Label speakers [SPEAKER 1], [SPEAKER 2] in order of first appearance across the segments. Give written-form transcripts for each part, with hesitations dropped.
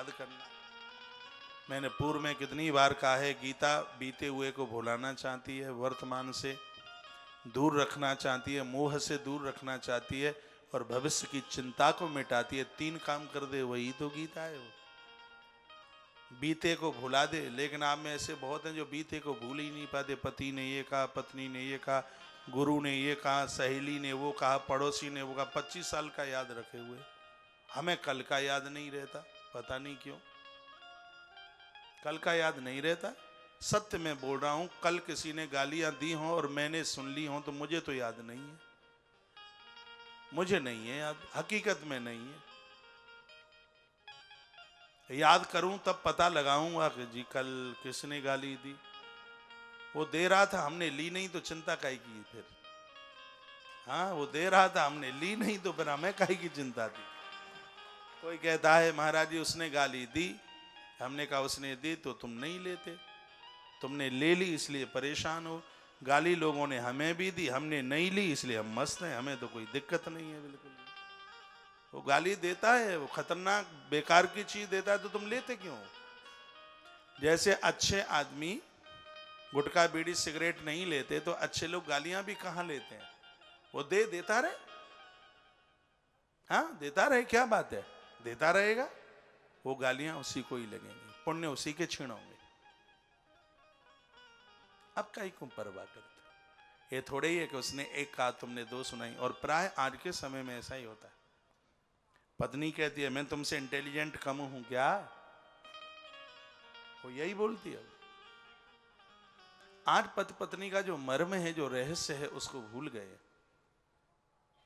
[SPEAKER 1] याद करना। मैंने पूर्व में कितनी बार कहा है, गीता बीते हुए को भुलाना चाहती है, वर्तमान से दूर रखना चाहती है, मोह से दूर रखना चाहती है और भविष्य की चिंता को मिटाती है। 3 काम कर दे वही तो गीता है। वो बीते को भुला दे, लेकिन आप में ऐसे बहुत हैं जो बीते को भूल ही नहीं पाते। पति ने ये कहा, पत्नी ने ये कहा, गुरु ने ये कहा, सहेली ने वो कहा, पड़ोसी ने वो कहा, 25 साल का याद रखे हुए। हमें कल का याद नहीं रहता, पता नहीं क्यों कल का याद नहीं रहता। सत्य में बोल रहा हूं, कल किसी ने गालियां दी हों और मैंने सुन ली हों तो मुझे तो याद नहीं है, मुझे नहीं है याद, हकीकत में नहीं है। याद करूं तब पता लगाऊंगा कि जी कल किसने गाली दी। वो दे रहा था, हमने ली नहीं तो चिंता काहे की फिर। हाँ, वो दे रहा था, हमने ली नहीं तो फिर हमें काहे की चिंता थी। कोई कहता है महाराज जी उसने गाली दी, हमने कहा उसने दी तो तुम नहीं लेते, तुमने ले ली इसलिए परेशान हो। गाली लोगों ने हमें भी दी, हमने नहीं ली इसलिए हम मस्त हैं, हमें तो कोई दिक्कत नहीं है बिल्कुल। वो गाली देता है, वो खतरनाक बेकार की चीज देता है तो तुम लेते क्यों? जैसे अच्छे आदमी गुटखा बीड़ी सिगरेट नहीं लेते तो अच्छे लोग गालियां भी कहां लेते हैं? वो देता रहे, हाँ देता रहे, क्या बात है, देता रहेगा। वो गालियां उसी को ही लगेंगी, पुण्य उसी के क्षीण होंगे। अब कहीं को परवाह करते? ये थोड़े ही है कि उसने एक कहा तुमने 2 सुनाई। और प्राय आज के समय में ऐसा ही होता है। पत्नी कहती है मैं तुमसे इंटेलिजेंट कम हूं क्या? वो यही बोलती है। आज पति पत्नी का जो मर्म है, जो रहस्य है, उसको भूल गए।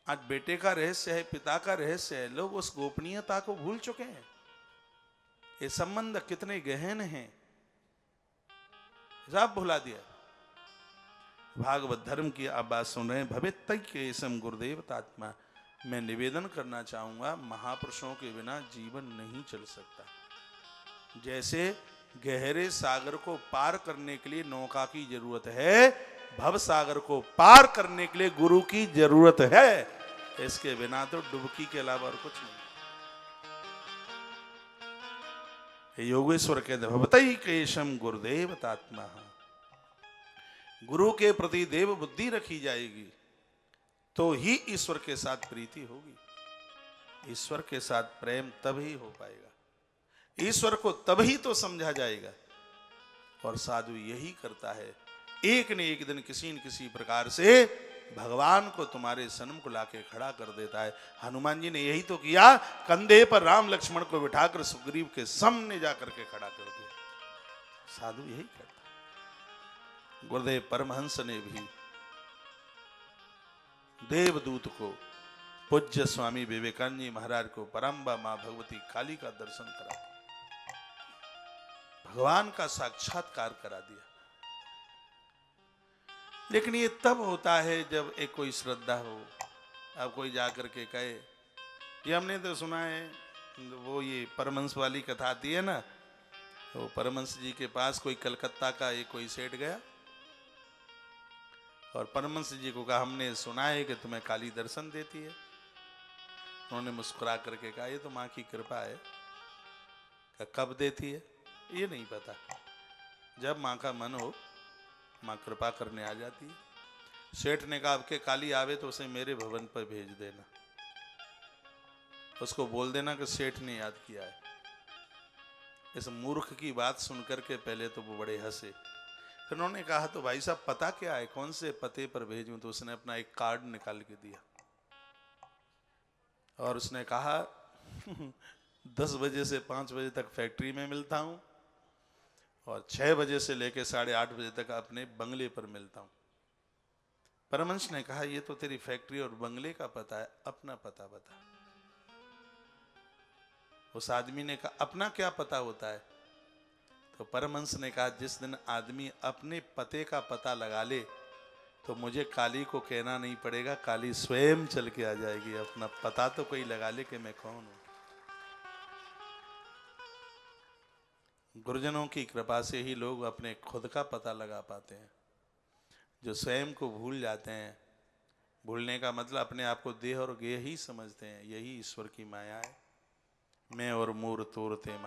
[SPEAKER 1] आज बेटे का रहस्य है, पिता का रहस्य है, लोग उस गोपनीयता को भूल चुके हैं। ये संबंध कितने गहन हैं, सब भुला दिया। भागवत धर्म की आप बात सुन रहे हैं। भवेत्तैकेशम गुरुदेव तात्मा। मैं निवेदन करना चाहूंगा, महापुरुषों के बिना जीवन नहीं चल सकता। जैसे गहरे सागर को पार करने के लिए नौका की जरूरत है, भव सागर को पार करने के लिए गुरु की जरूरत है। इसके बिना तो डुबकी के अलावा और कुछ नहीं। योगेश्वर कहते भवतैकेशम गुरुदेव तात्मा। गुरु के प्रति देव बुद्धि रखी जाएगी तो ही ईश्वर के साथ प्रीति होगी। ईश्वर के साथ प्रेम तभी हो पाएगा, ईश्वर को तभी तो समझा जाएगा। और साधु यही करता है, एक न एक दिन किसी न किसी प्रकार से भगवान को तुम्हारे सन्मुख को लाके खड़ा कर देता है। हनुमान जी ने यही तो किया, कंधे पर राम लक्ष्मण को बिठाकर सुग्रीव के सामने जाकर के खड़ा कर दिया। साधु यही करता है। गुरुदेव परमहंस ने भी देवदूत को, पूज्य स्वामी विवेकानंद जी महाराज को, परम्बा मां भगवती काली का दर्शन करा, भगवान का साक्षात्कार करा दिया। लेकिन ये तब होता है जब एक कोई श्रद्धा हो। अब कोई जाकर के कहे, ये हमने तो सुना है, वो ये परमहंस वाली कथा आती है ना, तो परमहंस जी के पास कोई कलकत्ता का एक कोई सेठ गया और परमहंस जी को कहा हमने सुना है कि तुम्हें काली दर्शन देती है। उन्होंने मुस्कुरा करके कहा ये तो माँ की कृपा है। कब देती है ये नहीं पता, जब माँ का मन हो माँ कृपा करने आ जाती है। सेठ ने कहा आपके काली आवे तो उसे मेरे भवन पर भेज देना, उसको बोल देना कि सेठ ने याद किया है। इस मूर्ख की बात सुनकर के पहले तो वो बड़े हंसे, फिर उन्होंने कहा तो भाई साहब पता क्या है, कौन से पते पर भेजूं? तो उसने अपना एक कार्ड निकाल के दिया और उसने कहा 10 बजे से 5 बजे तक फैक्ट्री में मिलता हूं और 6 बजे से लेकर 8:30 बजे तक अपने बंगले पर मिलता हूं। परमहंस ने कहा ये तो तेरी फैक्ट्री और बंगले का पता है, अपना पता बता। उस आदमी ने कहा अपना क्या पता होता है? तो परमहंस ने कहा जिस दिन आदमी अपने पते का पता लगा ले तो मुझे काली को कहना नहीं पड़ेगा, काली स्वयं चल के आ जाएगी। अपना पता तो कोई लगा ले कि मैं कौन हूं। गुरुजनों की कृपा से ही लोग अपने खुद का पता लगा पाते हैं। जो स्वयं को भूल जाते हैं, भूलने का मतलब अपने आप को देह और गेह ही समझते हैं, यही ईश्वर की माया है। मैं और मूर तोरते माया।